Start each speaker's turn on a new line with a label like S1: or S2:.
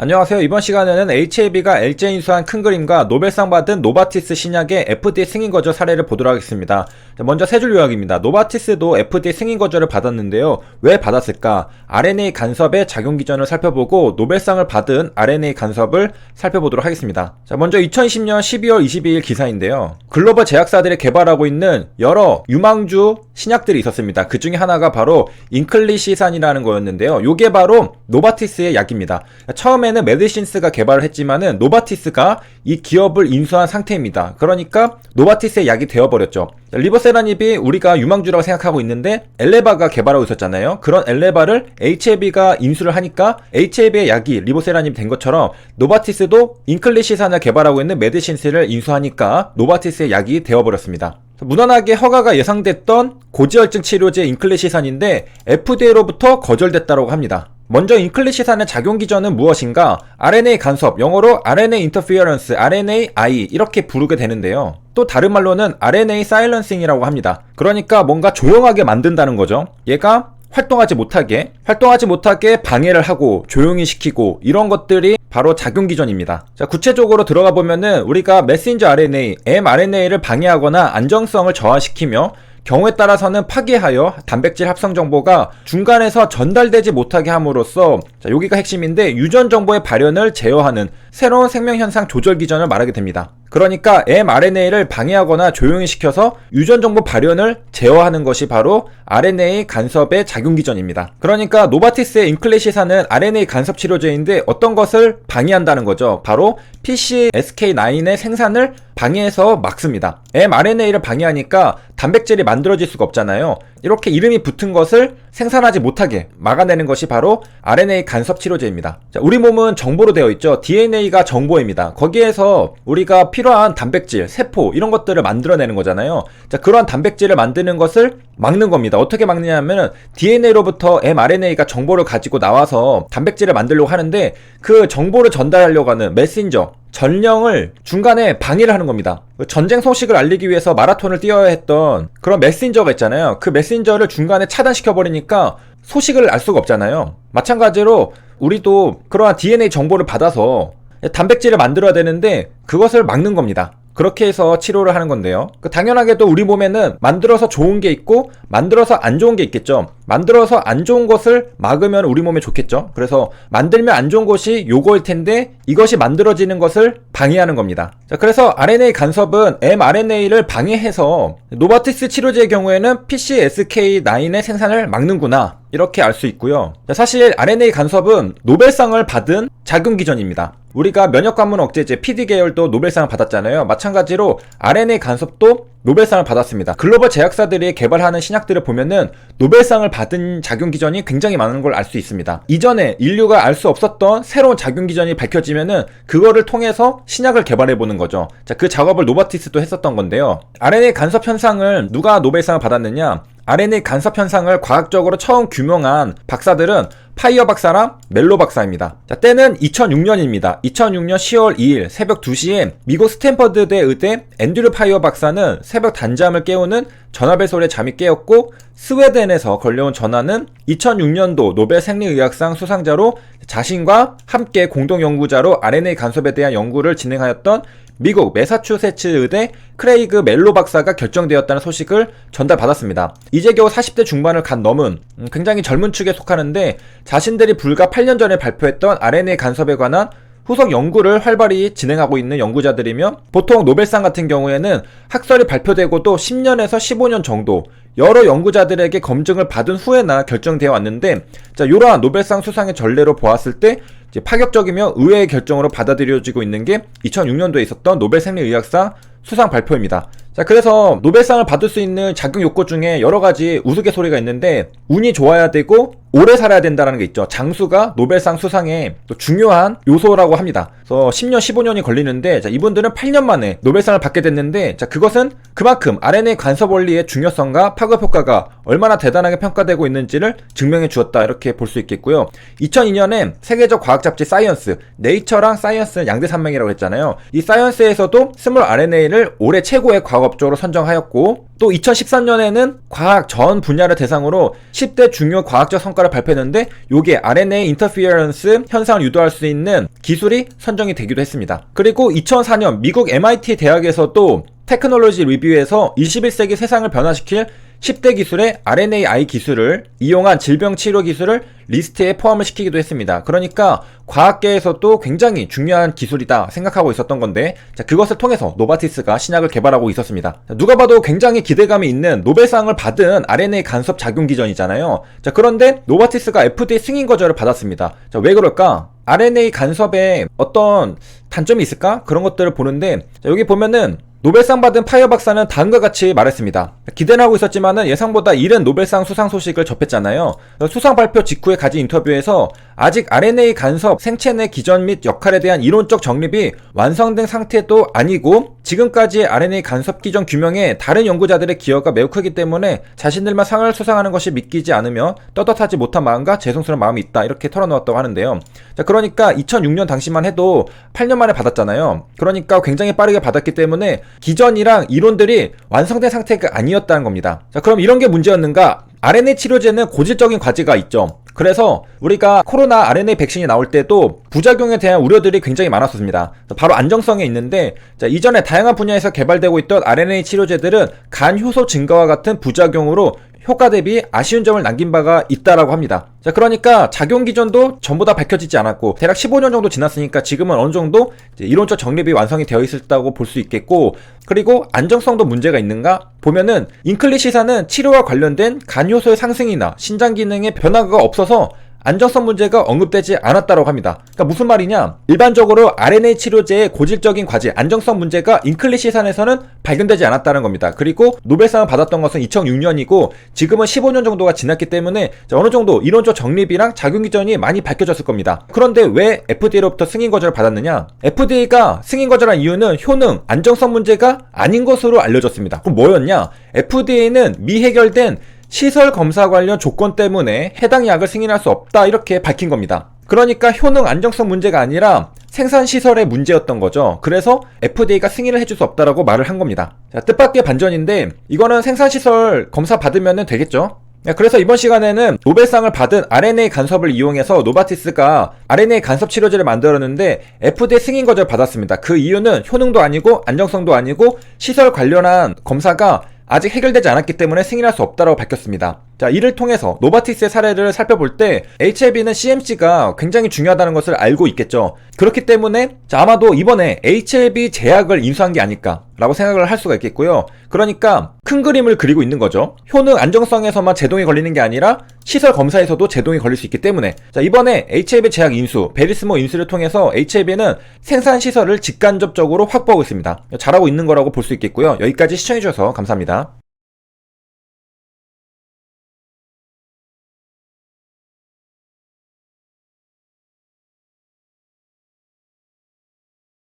S1: 안녕하세요. 이번 시간에는 HAB가 LG 인수한 큰 그림과 노벨상 받은 노바티스 신약의 FDA 승인 거절 사례를 보도록 하겠습니다. 먼저 세 줄 요약입니다. 노바티스도 FDA 승인 거절을 받았는데요. 왜 받았을까? RNA 간섭의 작용 기전을 살펴보고 노벨상을 받은 RNA 간섭을 살펴보도록 하겠습니다. 먼저 2020년 12월 22일 기사인데요. 글로벌 제약사들이 개발하고 있는 여러 유망주 신약들이 있었습니다. 그 중에 하나가 바로 인클리시산이라는 거였는데요. 요게 바로 노바티스의 약입니다. 처음에는 메디신스가 개발을 했지만은 노바티스가 이 기업을 인수한 상태입니다. 그러니까 노바티스의 약이 되어버렸죠. 리보세라닙이 우리가 유망주라고 생각하고 있는데 엘레바가 개발하고 있었잖아요. 그런 엘레바를 HAB가 인수를 하니까 HAB의 약이 리보세라닙이 된 것처럼 노바티스도 인클리시산을 개발하고 있는 메디신스를 인수하니까 노바티스의 약이 되어버렸습니다. 무난하게 허가가 예상됐던 고지혈증 치료제 인클리시산인데 FDA로부터 거절됐다고 합니다. 먼저 인클리시산의 작용 기전은 무엇인가? RNA 간섭, 영어로 RNA interference, RNAi 이렇게 부르게 되는데요. 또 다른 말로는 RNA silencing이라고 합니다. 그러니까 뭔가 조용하게 만든다는 거죠. 얘가 활동하지 못하게 방해를 하고 조용히 시키고 이런 것들이 바로 작용 기전입니다. 자, 구체적으로 들어가 보면은 우리가 메신저 RNA, mRNA를 방해하거나 안정성을 저하시키며 경우에 따라서는 파괴하여 단백질 합성 정보가 중간에서 전달되지 못하게 함으로써 자, 여기가 핵심인데 유전 정보의 발현을 제어하는 새로운 생명현상 조절 기전을 말하게 됩니다. 그러니까 mRNA를 방해하거나 조용히 시켜서 유전 정보 발현을 제어하는 것이 바로 RNA 간섭의 작용 기전입니다. 그러니까 노바티스의 인클리시산은 RNA 간섭 치료제인데 어떤 것을 방해한다는 거죠. 바로 PCSK9의 생산을 방해해서 막습니다. mRNA를 방해하니까 단백질이 만들어질 수가 없잖아요. 이렇게 이름이 붙은 것을 생산하지 못하게 막아내는 것이 바로 RNA 간섭 치료제입니다. 자, 우리 몸은 정보로 되어 있죠. DNA가 정보입니다. 거기에서 우리가 필요한 단백질, 세포 이런 것들을 만들어내는 거잖아요. 자, 그러한 단백질을 만드는 것을 막는 겁니다. 어떻게 막느냐면 DNA로부터 mRNA가 정보를 가지고 나와서 단백질을 만들려고 하는데 그 정보를 전달하려고 하는 메신저 전령을 중간에 방해를 하는 겁니다. 전쟁 소식을 알리기 위해서 마라톤을 뛰어야 했던 그런 메신저가 있잖아요. 그 메신저를 중간에 차단시켜버리니까 소식을 알 수가 없잖아요. 마찬가지로 우리도 그러한 DNA 정보를 받아서 단백질을 만들어야 되는데 그것을 막는 겁니다. 그렇게 해서 치료를 하는 건데요. 당연하게도 우리 몸에는 만들어서 좋은 게 있고 만들어서 안 좋은 게 있겠죠. 만들어서 안 좋은 것을 막으면 우리 몸에 좋겠죠. 그래서 만들면 안 좋은 것이 요거일 텐데 이것이 만들어지는 것을 방해하는 겁니다. 자, 그래서 RNA 간섭은 mRNA를 방해해서 노바티스 치료제의 경우에는 PCSK9의 생산을 막는구나 이렇게 알 수 있고요. 자, 사실 RNA 간섭은 노벨상을 받은 작용 기전입니다. 우리가 면역관문 억제제 PD 계열도 노벨상을 받았잖아요. 마찬가지로 RNA 간섭도 노벨상을 받았습니다. 글로벌 제약사들이 개발하는 신약들을 보면은 노벨상을 받은 작용 기전이 굉장히 많은 걸 알 수 있습니다. 이전에 인류가 알 수 없었던 새로운 작용 기전이 밝혀지면은 그거를 통해서 신약을 개발해 보는 거죠. 자, 그 작업을 노바티스도 했었던 건데요. RNA 간섭 현상을 누가 노벨상을 받았느냐? RNA 간섭 현상을 과학적으로 처음 규명한 박사들은 파이어 박사랑 멜로 박사입니다. 자, 때는 2006년입니다. 2006년 10월 2일 새벽 2시에 미국 스탠퍼드대 의대 앤드류 파이어 박사는 새벽 단잠을 깨우는 전화벨 소리에 잠이 깨었고 스웨덴에서 걸려온 전화는 2006년도 노벨 생리의학상 수상자로 자신과 함께 공동 연구자로 RNA 간섭에 대한 연구를 진행하였던 미국 매사추세츠 의대 크레이그 멜로 박사가 결정되었다는 소식을 전달받았습니다. 이제 겨우 40대 중반을 간 넘은 굉장히 젊은 축에 속하는데 자신들이 불과 8년 전에 발표했던 RNA 간섭에 관한 후속 연구를 활발히 진행하고 있는 연구자들이며 보통 노벨상 같은 경우에는 학설이 발표되고도 10년에서 15년 정도 여러 연구자들에게 검증을 받은 후에나 결정되어 왔는데 자, 이러한 노벨상 수상의 전례로 보았을 때 이제 파격적이며 의외의 결정으로 받아들여지고 있는 게 2006년도에 있었던 노벨 생리의학상 수상 발표입니다. 자, 그래서 노벨상을 받을 수 있는 작용 요건 중에 여러 가지 우스갯소리가 있는데 운이 좋아야 되고 오래 살아야 된다는 게 있죠. 장수가 노벨상 수상의 또 중요한 요소라고 합니다. 그래서 10년, 15년이 걸리는데 자, 이분들은 8년 만에 노벨상을 받게 됐는데 자, 그것은 그만큼 RNA 간섭 원리의 중요성과 파급 효과가 얼마나 대단하게 평가되고 있는지를 증명해 주었다 이렇게 볼 수 있겠고요. 2002년에 세계적 과학 잡지 사이언스, 네이처랑 사이언스 양대 산맥이라고 했잖아요. 이 사이언스에서도 스몰 RNA를 올해 최고의 과학업적으로 선정하였고 또 2013년에는 과학 전 분야를 대상으로 10대 중요 과학적 성과를 발표했는데 요게 RNA 인터피어런스 현상을 유도할 수 있는 기술이 선정이 되기도 했습니다. 그리고 2004년 미국 MIT 대학에서도 테크놀로지 리뷰에서 21세기 세상을 변화시킬 10대 기술의 RNAi 기술을 이용한 질병 치료 기술을 리스트에 포함을 시키기도 했습니다. 그러니까 과학계에서도 굉장히 중요한 기술이다 생각하고 있었던 건데, 자, 그것을 통해서 노바티스가 신약을 개발하고 있었습니다. 자, 누가 봐도 굉장히 기대감이 있는 노벨상을 받은 RNA 간섭 작용 기전이잖아요. 자, 그런데 노바티스가 FDA 승인 거절을 받았습니다. 자, 왜 그럴까? RNA 간섭에 어떤 단점이 있을까? 그런 것들을 보는데, 자, 여기 보면은 노벨상 받은 파이어 박사는 다음과 같이 말했습니다. 기대는 하고 있었지만은 예상보다 이른 노벨상 수상 소식을 접했잖아요. 수상 발표 직후에 가진 인터뷰에서 아직 RNA 간섭 생체 내 기전 및 역할에 대한 이론적 정립이 완성된 상태도 아니고 지금까지의 RNA 간섭 기전 규명에 다른 연구자들의 기여가 매우 크기 때문에 자신들만 상을 수상하는 것이 믿기지 않으며 떳떳하지 못한 마음과 죄송스러운 마음이 있다, 이렇게 털어놓았다고 하는데요. 자, 그러니까 2006년 당시만 해도 8년 만에 받았잖아요. 그러니까 굉장히 빠르게 받았기 때문에 기전이랑 이론들이 완성된 상태가 아니었다는 겁니다. 자, 그럼 이런 게 문제였는가? RNA 치료제는 고질적인 과제가 있죠. 그래서 우리가 코로나 RNA 백신이 나올 때도 부작용에 대한 우려들이 굉장히 많았습니다. 바로 안정성에 있는데, 자, 이전에 다양한 분야에서 개발되고 있던 RNA 치료제들은 간 효소 증가와 같은 부작용으로 효과 대비 아쉬운 점을 남긴 바가 있다라고 합니다. 자, 그러니까 작용 기전도 전부 다 밝혀지지 않았고 대략 15년 정도 지났으니까 지금은 어느 정도 이제 이론적 정립이 완성이 되어 있었다고 볼 수 있겠고, 그리고 안정성도 문제가 있는가 보면은 인클리시사는 치료와 관련된 간 효소의 상승이나 신장 기능의 변화가 없어서 안정성 문제가 언급되지 않았다고 합니다. 그러니까 무슨 말이냐? 일반적으로 RNA 치료제의 고질적인 과제, 안정성 문제가 인클리시산에서는 발견되지 않았다는 겁니다. 그리고 노벨상을 받았던 것은 2006년이고 지금은 15년 정도가 지났기 때문에 어느 정도 이론적 정립이랑 작용 기전이 많이 밝혀졌을 겁니다. 그런데 왜 FDA로부터 승인 거절을 받았느냐? FDA가 승인 거절한 이유는 효능, 안정성 문제가 아닌 것으로 알려졌습니다. 그럼 뭐였냐? FDA는 미해결된 시설 검사 관련 조건 때문에 해당 약을 승인할 수 없다, 이렇게 밝힌 겁니다. 그러니까 효능 안정성 문제가 아니라 생산 시설의 문제였던 거죠. 그래서 FDA가 승인을 해줄 수 없다라고 말을 한 겁니다. 자, 뜻밖의 반전인데 이거는 생산 시설 검사 받으면 되겠죠. 그래서 이번 시간에는 노벨상을 받은 RNA 간섭을 이용해서 노바티스가 RNA 간섭 치료제를 만들었는데 FDA 승인 거절 받았습니다. 그 이유는 효능도 아니고 안정성도 아니고 시설 관련한 검사가 아직 해결되지 않았기 때문에 승인할 수 없다고 밝혔습니다. 자, 이를 통해서 노바티스의 사례를 살펴볼 때 HLB는 CMC가 굉장히 중요하다는 것을 알고 있겠죠. 그렇기 때문에 아마도 이번에 HLB 제약을 인수한 게 아닐까라고 생각을 할 수가 있겠고요. 그러니까 큰 그림을 그리고 있는 거죠. 효능 안정성에서만 제동이 걸리는 게 아니라 시설 검사에서도 제동이 걸릴 수 있기 때문에, 자, 이번에 HLB 제약 인수, 베리스모 인수를 통해서 HLB는 생산 시설을 직간접적으로 확보하고 있습니다. 잘하고 있는 거라고 볼 수 있겠고요. 여기까지 시청해주셔서 감사합니다.